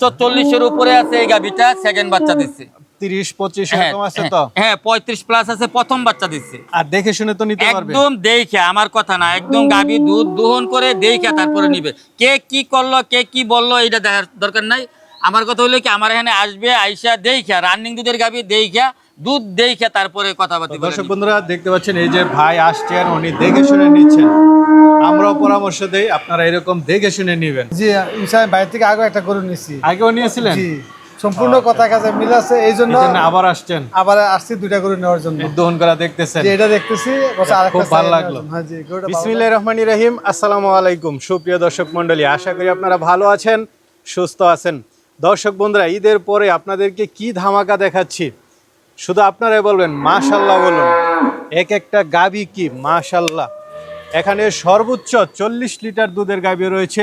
সর্বোচ্চ 40-এর উপরে আছে এই গাভীটা, সেকেন্ড বাচ্চা দিচ্ছে। 30-25 এরকম আছে তো? হ্যাঁ 35 প্লাস আছে, প্রথম বাচ্চা দিচ্ছে। আর দেখে শুনে তো নিতে পারবে? একদম দেখে, আমার কথা না, একদম গাভী দুধ দহন করে দেখে তারপরে নিবে। কে কি করলো, কে কি বললো এটা দেখার দরকার নাই। আমার কথা হলো কি, আমার এখানে আসবে, আইসা দেখা রানিং দুধের গাভী দেখা, দুধ দেখে তারপরে কথাবার্তা বলে দর্শক নিবে। বন্ধুরা দেখতে পাচ্ছেন এই যে ভাই আসছেন, উনি দেখে শুনে নিচ্ছেন। আমরাও পরামর্শ দেই আপনারা এরকম দেখে শুনে নেবেন। জি ইনশাআল্লাহ, বাইরে থেকে আগে একটা গরু নিছি। আগেও নিয়েছিলেন? জি, সম্পূর্ণ কথা কাছে মিল আছে, এই জন্য আবার আসছেন? আবার আসছি দুইটা গরু নেওয়ার জন্য। দহন করা দেখতেছেন? যে এটা দেখতেছি, বসে আরেকটা খুব ভালো লাগলো। হ্যাঁ জি, গরুটা ভালো বিসমিল্লাহির রহমানির রহিম। আসসালামু আলাইকুম সুপ্রিয় দর্শক মণ্ডলী, আশা করি আপনারা ভালো আছেন, সুস্থ আছেন। দর্শক বন্ধুরা, ঈদের পরে আপনাদেরকে কি ধামাকা দেখাচ্ছি, শুধু আপনারাই বলবেন মাশাল্লাহ বলুন। এক একটা গাভী কি মাশাল্লাহ। এখানে সর্বোচ্চ 40 লিটার দুধের গাভী রয়েছে।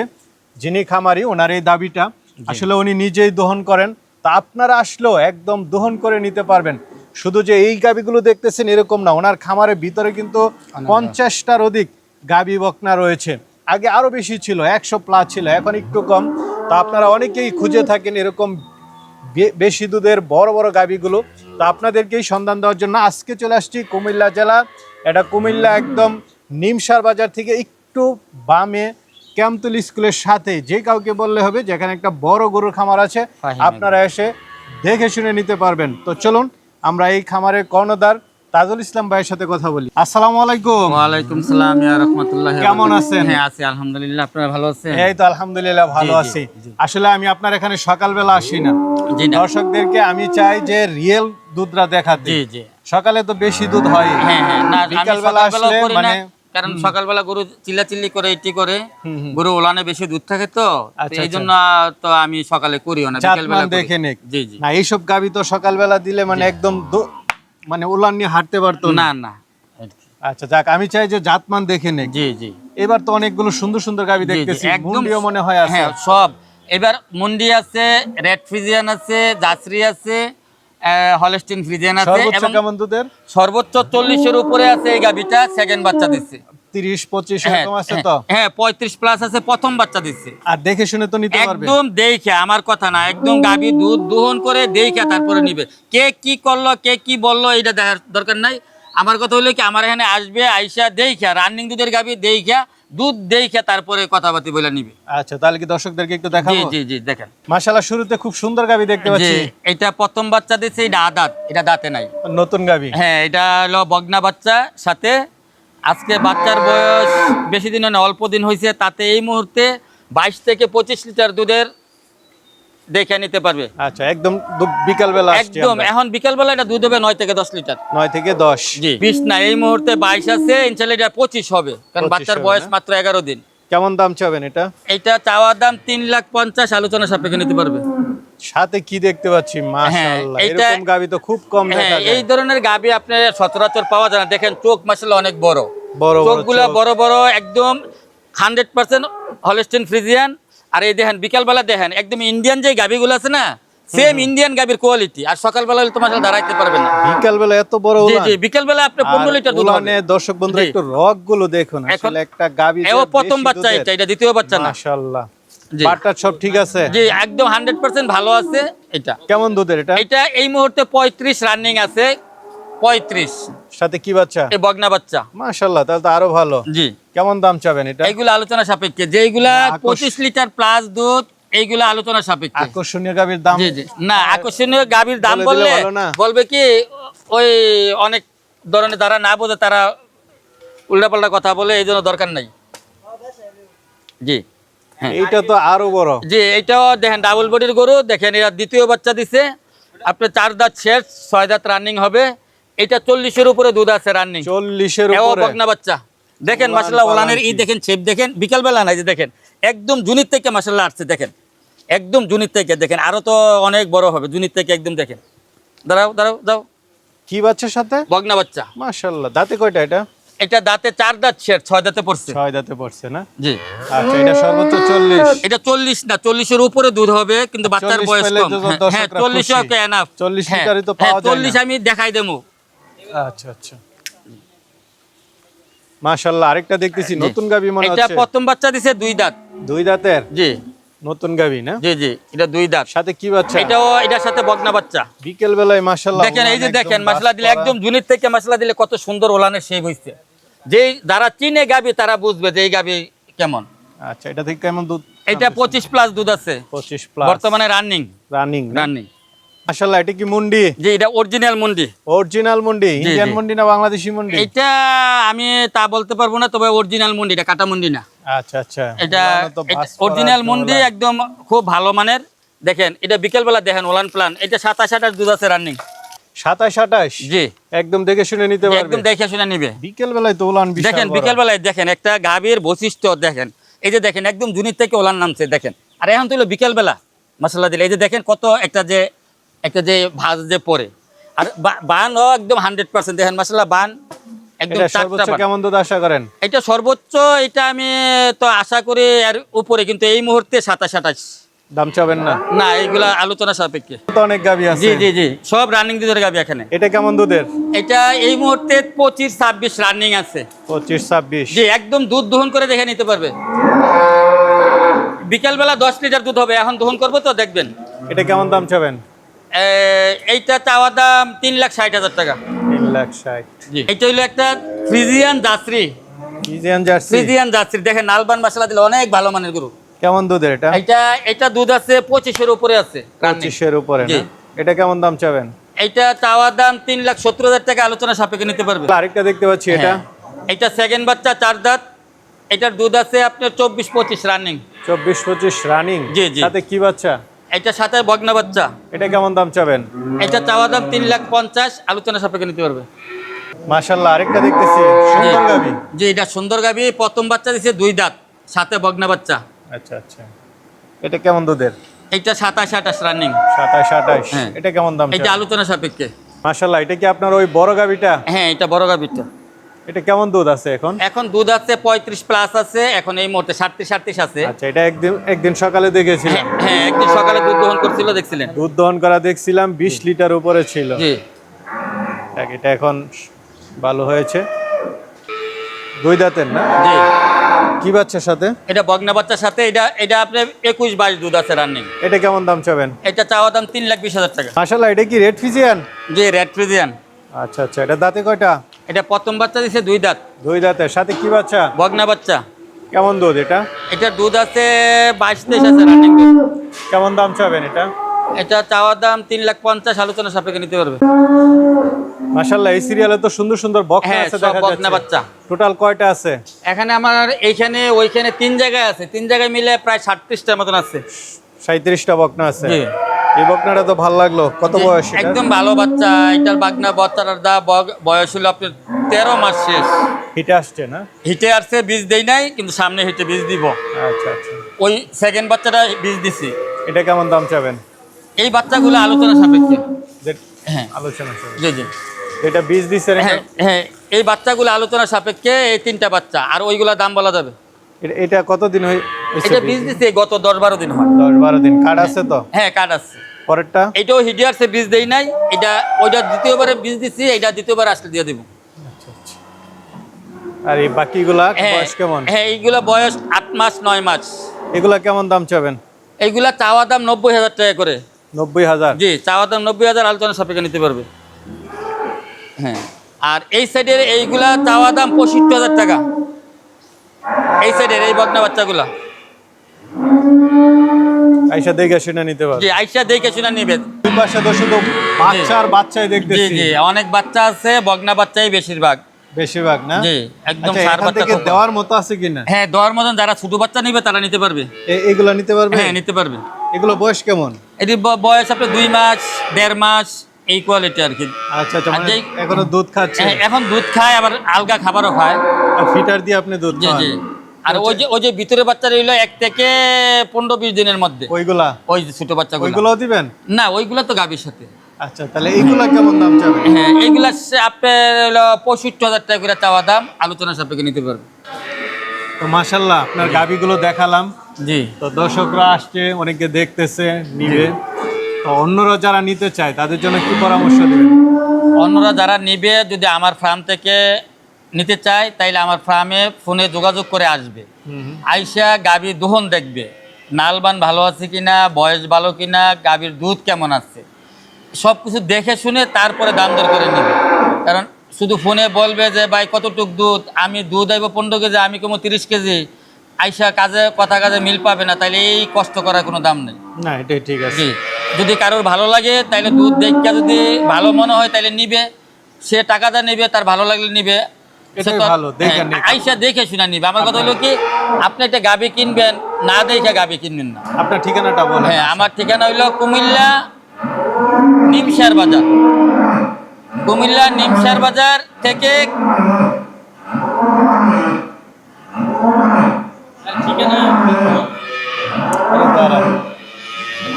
যিনি খামারি, ওনার এই দাবিটা আসলে উনি নিজেই দহন করেন। তা আপনারা আসলেও একদম দহন করে নিতে পারবেন। শুধু যে এই গাভীগুলো দেখতেছেন এরকম না, ওনার খামারের ভিতরে কিন্তু 50টার অধিক গাভী বকনা রয়েছে। আগে আরো বেশি ছিল, 100 প্লাস ছিল, এখন একটু কম। তা আপনারা অনেকেই খুঁজে থাকেন এরকম বেশি দুধের বড় বড় গাভীগুলো। তো আপনাদেরকেই সন্ধান দেওয়ার জন্য আজকে চলে আসছি কুমিল্লা জেলা। এটা কুমিল্লা একদম নিমসার বাজার থেকে একটু বামে, ক্যামতুল স্কুলের সাথে। যে কাউকে বললে হবে যেখানে একটা বড় গরুর খামার আছে, আপনারা এসে দেখে শুনে নিতে পারবেন। তো চলুন আমরা এই খামারের কর্ণধার তাজুল ইসলাম ভাইয়ের সাথে কথা বলি। আসসালামু আলাইকুম। ওয়ালাইকুম সালাম ইয়া রাহমাতুল্লাহ। কেমন আছেন? হ্যাঁ আছি আলহামদুলিল্লাহ, আপনারা ভালো আছেন? এই তো আলহামদুলিল্লাহ ভালো জি, আছি। জি। আসলে আমি আপনার এখানে সকালবেলা আসি না, জি না। দর্শকদেরকে আমি চাই যে রিয়েল দুধটা দেখাতে। জি জি। সকালে তো বেশি দুধ হয়, হ্যাঁ হ্যাঁ, না আমি বিকালবেলা সকালবেলা আসলে করি না, মানে কারণ সকালবেলা গরু চিল্লাচিল্লি করে, এটি করে, হুম, হুম। গরু ওলানে বেশি দুধ থাকে তো, আচ্ছা, এই জন্য তো আমি সকালে করিও না, বিকেলবেলা জাতমান করি। দেখে নেক। জি জি। না এইসব গাভী তো সকালবেলা দিলে মানে একদম মানে উলান নিয়ে হাঁটতে পারতো না। না না। আচ্ছা যাক, আমি চাই যে জাতমান দেখে নেক। জি জি। এবার তো অনেকগুলো সুন্দর সুন্দর গাভী জি, জি, দেখতেছি, একদম। মুন্ডিও মনে হয় আছে। হ্যাঁ সব, এবার মুন্ডি আছে, রেড ফ্রিজিয়ান আছে, জার্সি আছে, হলস্টিন ফ্রিজিয়ান আছে, সর্বোচ্চ এবং কেমন দুধের? সর্বোচ্চ 40-এর উপরে আছে এই গাভীটা, সেকেন্ড বাচ্চা দিচ্ছে। 30-25 হ্যাঁ এরকম আছে তো? হ্যাঁ 35 প্লাস আছে, প্রথম বাচ্চা দিচ্ছে। আর দেখে শুনে তো নিতে পারবে? একদম দেখে, আমার কথা না, একদম গাভী দুধ দহন করে দেখে তারপরে নিবে। কে কি করলো, কে কি বললো এটা দেখার দরকার নাই। আমার কথা হলো কি, আমার এখানে আসবে, আইসা দেখা রানিং দুধের গাভী দেখা, দুধ দেখে তারপরে কথাবার্তা বলে নিবে। আচ্ছা তাহলে কি দর্শকদেরকে একটু জি দেখাবো? জি জি, দেখেন। মাশাআল্লাহ, শুরুতে খুব সুন্দর গাভী দেখতে জি, পাচ্ছি। এটা প্রথম বাচ্চা দিচ্ছে, এটা আদাত, এটা দাঁতে নাই। নতুন গাভী? হ্যাঁ, এটা হলো বগনা বাচ্চা সাথে। আজকে বাচ্চার বয়স বেশি দিন না, অল্প দিন হয়েছে, তাতে এই মুহূর্তে 22 থেকে 25 লিটার দুধের দেখে নিতে পারবে। আচ্ছা একদম বিকালবেলা আসছি একদম আমরা। এখন বিকালবেলা এটা দুধ হবে 9 থেকে 10 লিটার। 9 থেকে 10। জি, 20 না, এই মুহূর্তে 22 আছে, ইনশাআল্লাহ এটা 25 হবে, কারণ 25 বাচ্চার হবে বয়স না? মাত্র 11 দিন। কেমন দাম চাবেন এটা? এইটা চাওয়ার দাম 3,50,000, আলোচনা সাপেক্ষে নিতে পারবে। সাথে কি দেখতে পাচ্ছি মাশাআল্লাহ, এইটা- এরকম গাভী তো খুব কম দেখা হ্যাঁ, যায়। এই ধরনের গাভী আপনার সচরাচর পাওয়া যায় না। দেখেন চোখ মাশাআল্লাহ অনেক বড়, বড় বড় চোখগুলা চোখ। বড় বড়, একদম 100% হলস্টিন ফ্রিজিয়ান। আর এই দেখেন বিকালবেলা দেখেন একদম ইন্ডিয়ান যে গাভীগুলো আছে না, সেম ইন্ডিয়ান গাভীর কোয়ালিটি। আর সকালবেলা হলে তো মাশাআল্লাহ দাঁড়াইতে পারবে না। বিকালবেলা এত বড় জি উলান? জি, বিকালবেলা আপনি 15 লিটার দুধ হবে। উলানে দর্শক বন্ধুরা জি। একটু রগ গুলো দেখুন, এখন আসলে একটা গাভী এও প্রথম বাচ্চা, এটা দ্বিতীয় বাচ্চা না। মাশাআল্লাহ। জি। বাটটা সব ঠিক আছে? জি, একদম 100% ভালো আছে এটা। কেমন দুধের এটা? এটা এই মুহূর্তে 35 রানিং আছে, 35। সাথে কি বাচ্চা? এই বগনা বাচ্চা। মাশাআল্লাহ, তাহলে তো আরো ভালো। জি, কেমন দাম চাবেন এটা? এইগুলো আলোচনা সাপেক্ষে, যেইগুলা আকর্ষ- 25 লিটার প্লাস দুধ, এইগুলো আলোচনা সাপেক্ষে। আকর্ষণীয় গাভীর দাম? জি জি, না আকর্ষণীয় গাভীর দাম বলে দিলে বললে ভালো না? বলবে কি, ওই অনেক ধরনের যারা না বোঝে তারা উল্টাপাল্টা কথা বলে, এই জন্য দরকার নাই। জি হ্যাঁ, এইটা তো আরো বড়। জি এইটাও দেখেন ডাবল বডির গরু, দেখেন এরা দ্বিতীয় বাচ্চা দিছে। আপনার 4 দাঁত শেষ, 6 দাঁত রানিং হবে। এটা 40-এর উপরে দুধ আছে রানিং। 40-এর এও উপরে? বগনা বাচ্চা। দেখেন ওলান মাশাআল্লাহ, ওলানের পালান ই কি? দেখেন, শেপ দেখেন, বিকালবেলা নাই যে দেখেন একদম জুনির থেকে মাশাআল্লাহ আসছে, দেখেন একদম জুনির থেকে, দেখেন আরো তো অনেক বড় হবে জুনির থেকে, একদম দেখেন। দাঁড়াও দাঁড়াও দাও, কি বাচ্চার সাথে? বগনা বাচ্চা। মাশাআল্লাহ, দাঁতে কয়টা এটা? এটা দাঁতে 4 দাঁত শেষ, 6 দাঁতে পড়ছে। 6 দাঁতে পড়ছে না? জি, আচ্ছা এটা সর্বোচ্চ 40? এটা 40 না, 40-এর উপরে দুধ হবে, কিন্তু বাচ্চার 40 বয়স পেলে কম। তো হ্যাঁ দর্শকরা 40 খুশি। ওকে এনাফ। 40 লিটারই তো পাওয়া যায় 40 না। আমি দেখাই দেবো। আচ্ছা আচ্ছা, মাশাআল্লাহ। আরেকটা দেখতেছি জি। নতুন গাভী মনে এটা হচ্ছে। প্রথম বাচ্চা দিছে 2 দাঁত। 2 দাঁতের? জি, নতুন গাবি না? জি জি, এটা 2 দাঁত। সাথে কি বাচ্চা? এটার সাথে বকনা বাচ্চা। বিকেল বেলায় মাশাআল্লাহ দেখেন এই যে দেখেন মশলা দিলে একদম জুনির থেকে মশলা দিলে কত সুন্দর ওলানের শেপ হইছে। যেই যারা চিনে গাবি তারা বুঝবে যে এই গাবি কেমন। আচ্ছা, এটা থেকে কেমন দুধ? এটা 25 প্লাস দুধ আছে 25 প্লাস বর্তমানে রানিং। রানিং। মাশাআল্লাহ, এটা কি মুন্ডি? জি, এটা অরিজিনাল মুন্ডি। অরিজিনাল মুন্ডি? ইন্ডিয়ান মুন্ডি না বাংলাদেশি মুন্ডি? এটা আমি তা বলতে পারবো না, তবে অরিজিনাল মুন্ডি, এটা কাটা মুন্ডি না। আচ্ছা আচ্ছা, এটা অরিজিনাল মুন্ডি, একদম খুব ভালো মানের। দেখেন এটা বিকেলবেলা দেখেন ওলান প্লান। এটা 27-28 দুধ আছে রানিং। 27-28? জি, একদম দেখে শুনে নিতে পারবে? একদম দেখে শুনে নিবে। বিকেল বেলায় তো ওলান বিশাল দেখেন বড়। বিকেল বেলায় দেখেন একটা গাভীর বৈশিষ্ট্য দেখেন। এই যে দেখেন একদম জুনির থেকে ওলান নামছে দেখেন। আর এখন তো হলো বিকেল বেলা মশলা দিলে এই যে দেখেন কত একটা যে ভাঁজ যে পড়ে। আর বানও একদম 100% দেখেন মশলা বান একদম এটা টাটকা সর্বোচ্চ বান। কেমন দুধ আশা করেন? এটা সর্বোচ্চ এটা আমি তো আশা করি এর উপরে, কিন্তু এই মুহূর্তে 27-28। দাম চাবেন না? না, এইগুলা আলোচনা সাপেক্ষে। তো অনেক গাবি আছে। জি জি জি, সব রানিং দুধের গাভী এখানে। এটা কেমন দুধের? এটা এই মুহূর্তে 25-26 রানিং আছে। 25-26? জি, একদম দুধ দহন করে দেখে নিতে পারবে। বিকালবেলা 10 লিটার দুধ হবে, এখন দহন করবো তো দেখবেন। এটা কেমন দাম চাবেন? এইটা চাওয়া দাম 3,60,000 টাকা। 3,60,000? জি, এটা হইলো একটা Friesian jersey. Friesian jersey? Friesian jersey দেখেন নালবান মশলা দিলে অনেক ভালো মানের গরু। কেমন দুধের এটা? এটা দুধ আছে 25-এর উপরে আছে। 25-এর উপরে জি। না? এটা কেমন দাম চাবেন? এইটা চাওয়া দাম 3,70,000 টাকা, আলোচনা সাপেক্ষে নিতে পারবে। আরেকটা দেখতে পাচ্ছি, এটা? হ্যাঁ, এটা সেকেন্ড বাচ্চা 4 দাঁত। এটার দুধ আছে আপনার 24-25 রানিং। 24-25 রানিং? জি, জি। সাথে কি বাচ্চা? এটার সাথে বগনা বাচ্চা। এটা কেমন দাম চাবেন? এটা চাওয়া দাম 3,50,000, আলোচনা সাপেক্ষে নিতে পারবে। মাশাআল্লাহ, আরেকটা দেখতেছি সুন্দর গাবি। জি, এটা সুন্দর গাবি, প্রথম বাচ্চা দিছে 2 দাঁত, সাথে বগনা বাচ্চা। আচ্ছা আচ্ছা, এটা কেমন দুধের? এইটা 27-28 রানিং। 27-28? হ্যাঁ। এটা কেমন দাম এটা চাবেন? আলোচনা সাপেক্ষে। মাশাআল্লাহ, এটা কি আপনার ওই বড় গাবিটা? হ্যাঁ, এটা বড় গাবিটা। এটা কেমন দুধ আছে এখন? এখন দুধ আছে 35 প্লাস আছে, এখন এই মুহূর্তে 37 আছে। আচ্ছা, এটা একদিন সকালে দেখেছিলাম। হ্যাঁ, একদিন সকালে দুধ দহন করছিল, দেখছিলেন? দুধ দহন করা দেখছিলাম, 20 লিটার উপরে ছিল। জি এটা এখন ভালো হয়েছে। 2 দাঁতের না? জি, কি বাচ্চার সাথে? এটা বগনা বাচ্চার সাথে। এটা আপনার 21-22 দুধ আছে রানিং। এটা কেমন দাম চাবেন? এটা চাওয়া দাম 3,20,000 টাকা। মাশাআল্লাহ, এটা কি রেড ফিজিয়ান? জি, রেড ফ্রিজিয়ান। আচ্ছা আচ্ছা, এটা দাঁতে কয়টা? এটা প্রথম বাচ্চা দিছে 2 দাঁত, 2 দাঁতের। সাথে কি বাচ্চা? বগনা বাচ্চা। কেমন দুধ এটা? এটা দুধ আছে 22-23 আছে রানিং দুধ। কেমন দাম চাবেন এটা? এটা চাওয়া দাম 3,50,000, আলোচনা সাপেক্ষে নিতে পারবে। মাশাআল্লাহ, এই সিরিয়ালে তো সুন্দর সুন্দর বকনা হ্যাঁ, আছে সব দেখা বকনা যাচ্ছে। বাচ্চা। টোটাল কয়টা আছে? এখানে আমার এইখানে ওইখানে 3 জায়গায় আছে, 3 জায়গায় মিলে প্রায় 37টার মতন আছে। 37টা বকনা আছে। জি। এই বকনাটা তো ভালো লাগলো। কত জি, বয়স এটা? একদম ভালো বাচ্চা। এটার বাগনা বাচ্চার বয়স হলো আপনার 13 মাস শেষ। হিটে আসছে না? হিটে আসছে, বীজ দেই নাই, কিন্তু সামনে হিটে বীজ দিব। আচ্ছা আচ্ছা, ওই সেকেন্ড বাচ্চাটা বীজ দিছি। এটা কেমন দাম চাবেন? এই বাচ্চাগুলো আলোচনা সাপেক্ষে। হ্যাঁ, আলোচনা চলছে। জি জি। এটা বীজ দিচ্ছে হ্যাঁ হ্যাঁ, এই বাচ্চাগুলো আলোচনা সাপেক্ষে, এই 3টা বাচ্চা। আর ওইগুলা দাম বলা যাবে। এটা কতদিন হয়েছে? এটা বীজ দিছে গত 10-12 দিন হয়। 10-12 দিন। কার্ড আছে তো? হ্যাঁ, কার্ড আছে। পরেরটা? এটাও হিডিয়ারসে বীজ দেই নাই। ওইটা দ্বিতীয়বারে বীজ দিছি, এটা দ্বিতীয়বার আসলে দিয়ে দিব। আর এই বাকিগুলা হ্যাঁ বয়স কেমন? হ্যাঁ, এইগুলা বয়স 8 মাস 9 মাস। এগুলা কেমন দাম চাবেন? এইগুলা চাওয়া দাম 90,000 টাকা করে। 90,000? জি, চাওয়া দাম 90,000, আলোচনা সাপেক্ষে নিতে পারবে। হ্যাঁ, আর এই সাইডের এইগুলা চাওয়া দাম 65,000 টাকা। এই সাইডের এই বকনা বাচ্চাগুলা আইসা দেখে শুনে নিতে পারবে। জি, আইসা দেখে শুনে নিবে। দুই পাশে তো শুধু বাচ্চা আর বাচ্চাই জি দেখতেছি। জি, অনেক বাচ্চা আছে, বকনা বাচ্চাই বেশিরভাগ। বেশিরভাগ না? জি, একদম আচ্ছা, সার এখান বাচ্চা থেকে খুব কম। দেওয়ার মতো আছে কিনা? হ্যাঁ, দেওয়ার মতন যারা ছোট বাচ্চা নিবে তারা নিতে পারবে। এগুলা নিতে পারবে? হ্যাঁ, নিতে পারবে। এগুলো বয়স কেমন? এটি বয়স আপনার 2 মাস 1.5 মাস, এই কোয়ালিটি আর কি। আচ্ছা আচ্ছা, আর মানে যেই- এখনো দুধ খাচ্ছে? হ্যাঁ, এখন দুধ খায়, আবার আলগা খাবারও খায়। আর ফিটার দিয়ে আপনি দুধ জি খাওয়ান? জি। আর ওই যে ভিতরে বাচ্চা রইলো 1 থেকে 15-20 দিনের মধ্যে। ওইগুলা? ওই যে ছোট বাচ্চাগুলো। ওইগুলোও দিবেন? না, ওইগুলা তো গাভীর সাথে। আচ্ছা, তাহলে এইগুলা কেমন দাম চাবেন? হ্যাঁ, এইগুলা আপনার হলো 65,000 টাকা করে চাওয়া দাম, আলোচনা সাপেক্ষে নিতে পারবে। তো মাশাআল্লাহ, আপনার গাভীগুলো দেখালাম। জি। তো দর্শকরা আসছে, অনেকে দেখতেছে, নিবে। তো অন্যরা যারা নিতে চায় তাদের জন্য কি পরামর্শ দিবেন? অন্যরা যারা নিবে, যদি আমার ফার্ম থেকে নিতে চায়, তাইলে আমার ফার্মে ফোনে যোগাযোগ করে আসবে। আইসা গাভী দহন দেখবে, নালবান ভালো আছে কিনা, বয়স ভালো কিনা, গাভীর দুধ কেমন আছে, সব কিছু দেখে শুনে তারপরে দাম দর করে নেবে। কারণ শুধু ফোনে বলবে যে ভাই কতটুক দুধ, আমি দুধ আইব 15 কেজি, আমি কমো 30 কেজি, আইসা কাজে কথা কাজে মিল পাবে না, তাইলে এই কষ্ট করার কোনো দাম নেই। না এটাই ঠিক আছে। জি, যদি কারোর ভালো লাগে তাইলে দুধ দেখে যদি ভালো মনে হয় তাইলে নিবে, সে টাকাটা নেবে, তার ভালো লাগলে নিবে। সে এটাই তো- ভালো, দেখে হ্যাঁ, নিক। আইসা দেখে শুনে নিবে। আমার কথা হলো কি, আপনি একটা গাভী কিনবেন, না দেখে গাভী কিনবেন না। আপনার ঠিকানাটা বলেন। হ্যাঁ, আমার ঠিকানা হইলো কুমিল্লা নিমশার বাজার। কুমিল্লা নিমশার বাজার থেকে ঠিকানা আরে দাঁড়ান।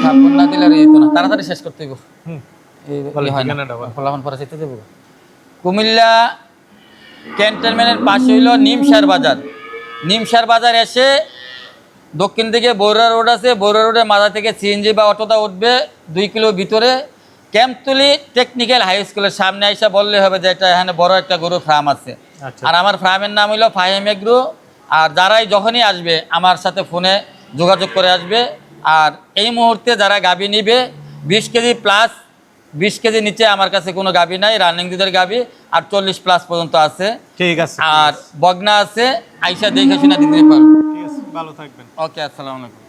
থাপ্পড় না দিলে আর এই তো না, তাড়াতাড়ি শেষ করতে হইব। হুম, এই বলেন, হয় না, ঠিকানাটা বলেন। ফলাফল পরে যেতে দেবো। কুমিল্লা ক্যান্টনমেন্টের পাশে হইল নিমশার বাজার। নিমশার বাজার এসে দক্ষিণ দিকে বৌরা রোড আছে, বৌরা রোডের মাথা থেকে সিএনজি বা অটোটা উঠবে 2 কিলো ভিতরে, ক্যাম্পতুলি টেকনিক্যাল হাই স্কুলের সামনে আইসা বললে হবে যে এটা এখানে বড় একটা গরু ফার্ম আছে। আচ্ছা। আর আমার ফার্মের নাম হইল ফাহিম এগ্রো। আর যারাই যখনই আসবে আমার সাথে ফোনে যোগাযোগ করে আসবে। আর এই মুহূর্তে যারা গাভী নিবে 20 কেজি প্লাস, 20 কেজি নিচে আমার কাছে কোনো গাভী নাই, রানিং দুধের গাভী, আর 40 প্লাস পর্যন্ত আছে। ঠিক আছে, আর বগনা আছে, আইসা দেখে শুনে দিতে পারবো। ঠিক আছে, ভালো থাকবেন। ওকে, আসসালামু আলাইকুম।